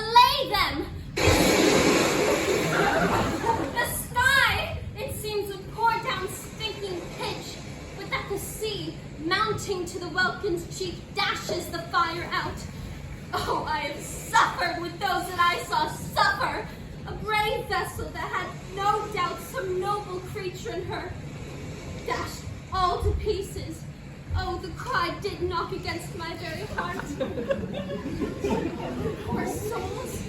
allay them. The sky, it seems, would pour down stinking pitch, but that the sea, mounting to the welkin's cheek, dashes the fire out. Oh, I have suffered with those that I saw suffer. A brave vessel that had no doubt some noble creature in her, dashed all to pieces. Oh, the cry did knock against my very heart. Poor souls.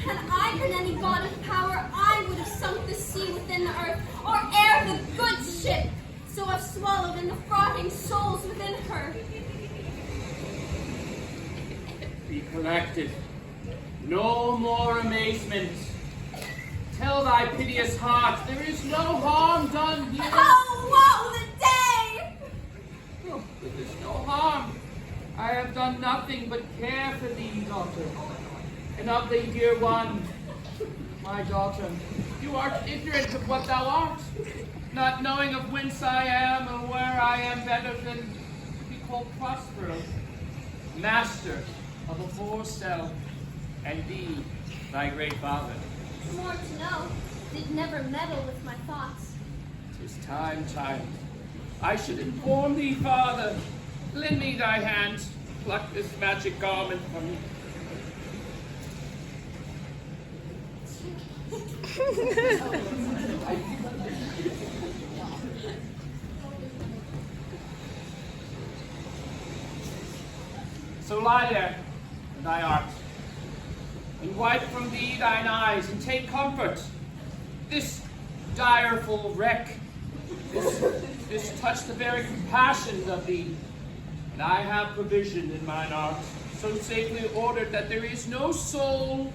Had I been any god of power, I would have sunk the sea within the earth, or ere the good ship, so have swallowed in the frothing souls within her. Be collected. No more amazement. Tell thy piteous heart there is no harm done here. Oh, woe the day! Oh, but there's no harm. I have done nothing but care for thee, daughter. And of the dear one, my daughter, you art ignorant of what thou art, not knowing of whence I am or where I am better than to be called Prospero, master of a poor cell, and thee, thy great father. More to know, did never meddle with my thoughts. 'Tis time, child. I should inform thee, father. Lend me thy hand, pluck this magic garment from me. So lie there, thy art, and wipe from thee thine eyes, and take comfort. This direful wreck, this touched the very compassions of thee, and I have provision in mine art, so safely ordered that there is no soul,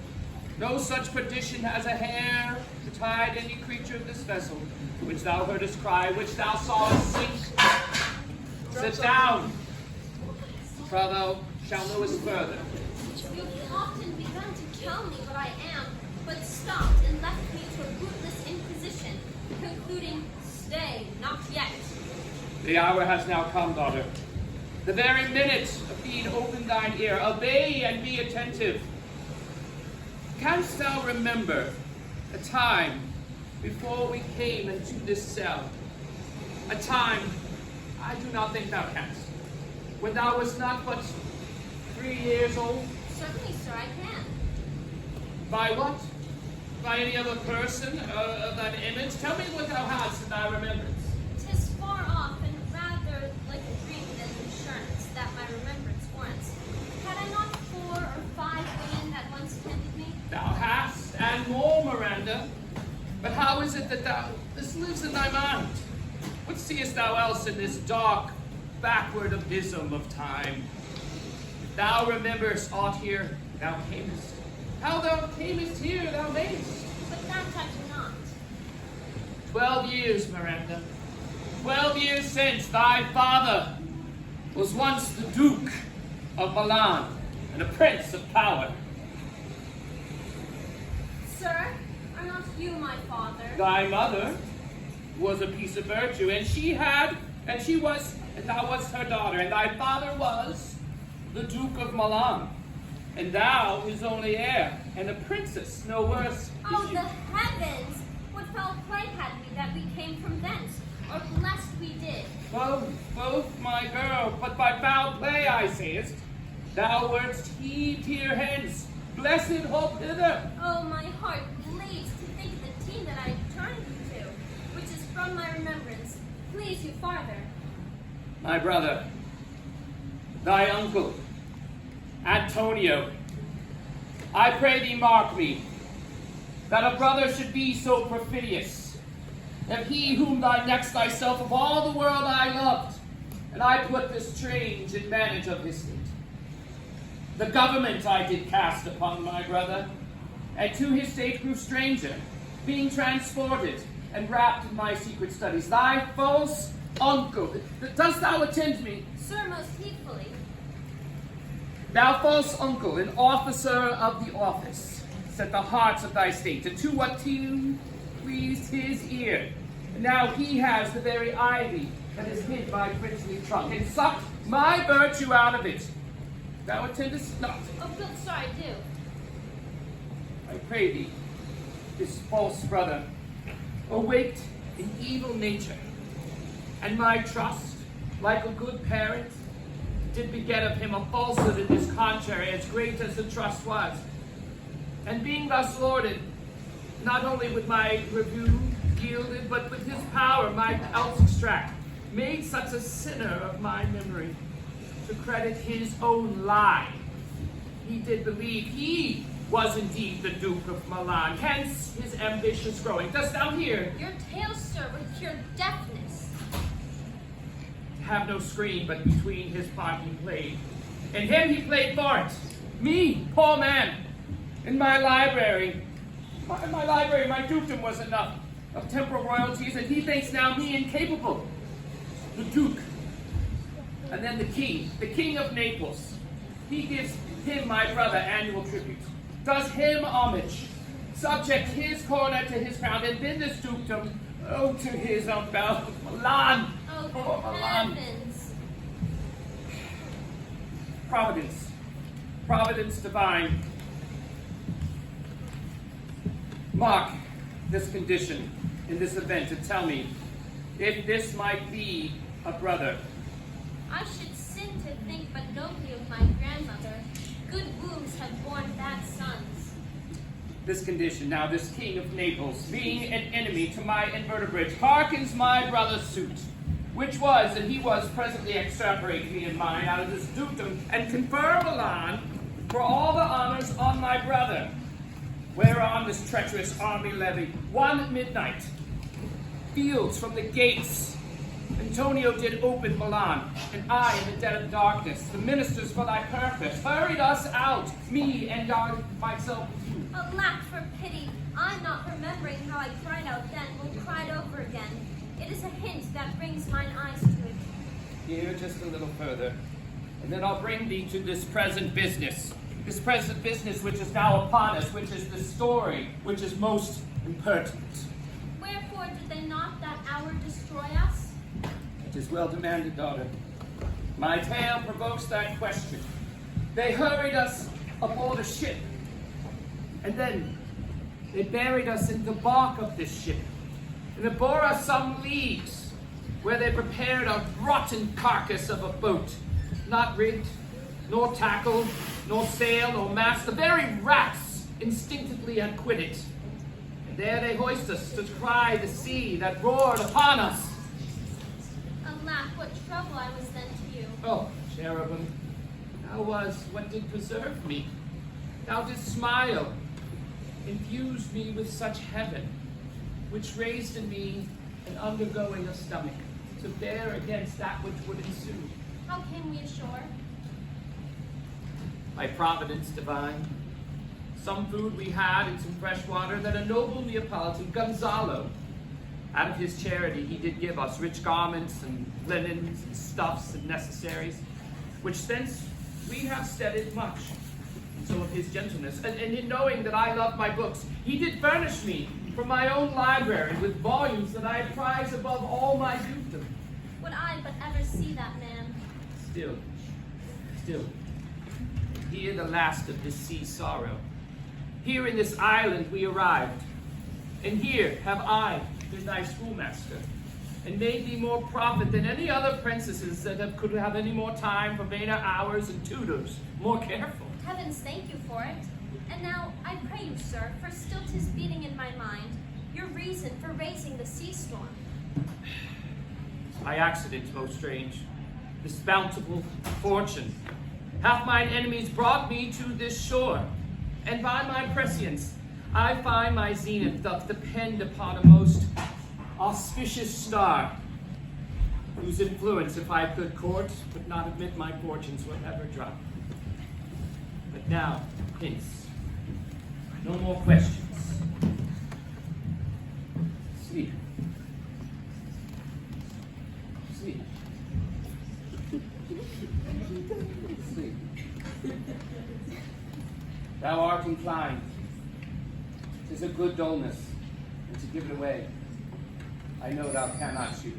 no such perdition as a hair to hide any creature of this vessel, which thou heardest cry, which thou sawest sink. Sit down, for thou shalt know us further. You have often begun to tell me what I am, but stopped and left me to a bootless inquisition, concluding, stay, not yet. The hour has now come, daughter. The very minute of being open thine ear, obey and be attentive. Canst thou remember a time before we came into this cell? A time, I do not think thou canst, when thou wast not but 3 years old? Certainly, sir, I can. By what? By any other person of that image? Tell me what thou hast in thy remembrance. 'Tis far off and rather like a dream than insurance that my remembrance warrants. Had I not 4 or 5 women that once tended me? Thou hast, and more, Miranda. But how is it that this lives in thy mind? What seest thou else in this dark, backward abysm of time? If thou rememberest aught here, thou camest. How thou camest here, thou mayst. But that I do not. 12 years, Miranda. 12 years since thy father was once the Duke of Milan and a prince of power. Sir, are not you my father? Thy mother was a piece of virtue, and thou wast her daughter, and thy father was the Duke of Milan, and thou his only heir, and a princess, no worse. Oh, the heavens! What foul play had we that we came from thence, or blessed we did? Both, my girl, but by foul play, I sayest, thou wouldst heaved here hence, blessed hope hither. Oh, my heart bleeds to think of the team that I turned you to, which is from my remembrance. Please you farther. My brother, thy uncle, Antonio, I pray thee mark me, that a brother should be so perfidious, if he whom thou next thyself of all the world I loved, and I put this strange in manage of his state. The government I did cast upon my brother, and to his state grew stranger, being transported and wrapped in my secret studies. Thy false uncle, dost thou attend me? Sir, most heedfully. Thou false uncle, an officer of the office, set the hearts of thy state, and to what tune pleased his ear. And now he has the very ivy that is hid my princely trunk, and sucked my virtue out of it. Thou attendest not. Oh, good sir, I do. pray thee, this false brother, awaked in evil nature, and my trust, like a good parent, did beget of him a falsehood in this contrary, as great as the trust was. And being thus lorded, not only with my review yielded, but with his power might else extract, made such a sinner of my memory, to credit his own lie. He did believe he was indeed the Duke of Milan, hence his ambitious growing. Dost thou hear? Your tale, sir, would cure deafness. Have no screen, but between his part he played. And him he played for it. Me, poor man, in my library. My dukedom was enough of temporal royalties, and he thinks now me incapable. The Duke, and then the King of Naples. He gives him, my brother, annual tribute, does him homage, subject his coronet to his crown, and bid this dukedom, to his unbounded Milan. Oh, heavens. Providence divine. Mark this condition in this event, and tell me if this might be a brother. I should sin to think but nobly of my grandmother. Good wombs have borne bad sons. This condition, now this King of Naples, being an enemy to my invertebrate, hearkens my brother's suit, which was, and he was presently extirpate me in mine out of this dukedom, and confer Milan for all the honors on my brother, whereon this treacherous army levied, one midnight, fields from the gates, Antonio did open Milan, and I, in the dead of darkness, the ministers for thy purpose, hurried us out, me and myself with you. Alack for pity, I'm not remembering how I cried out then, will cry it over again. It is a hint that brings mine eyes to it. Here, just a little further, and then I'll bring thee to this present business which is now upon us, which is the story which is most impertinent. Wherefore did they not that hour destroy us? It is well demanded, daughter. My tale provokes that question. They hurried us aboard a ship, and then they buried us in the bark of this ship, and it bore us some leagues, where they prepared a rotten carcass of a boat, not rigged, nor tackle, nor sail, nor mast. The very rats instinctively had quit it. And there they hoist us to cry the sea that roared upon us. Alack, what trouble I was then to you. Oh, cherubim, thou was what did preserve me. Thou didst smile, infused me with such heaven, which raised in me an undergoing a stomach, to bear against that which would ensue. How came we ashore? By providence divine. Some food we had and some fresh water that a noble Neapolitan, Gonzalo, out of his charity he did give us rich garments and linens and stuffs and necessaries, which thence we have steaded much. And so of his gentleness, and in knowing that I love my books, he did furnish me from my own library with volumes that I prize above all my dukedom. Would I but ever see that man? Still, here the last of this sea sorrow. Here in this island we arrived, and here have I been thy schoolmaster, and made thee more profit than any other princesses that could have any more time for vainer hours and tutors, more careful. Heavens thank you for it. And now, I pray you, sir, for still 'tis beating in my mind, your reason for raising the sea storm. By accident, most strange, this bountiful fortune hath mine enemies brought me to this shore, and by my prescience I find my zenith doth depend upon a most auspicious star, whose influence, if I could court, would not admit my fortunes would ever drop. But now, hence, no more questions. Sleep. Sleep. Sleep. Thou art inclined. 'Tis a good dullness, and to give it away, I know thou cannot choose.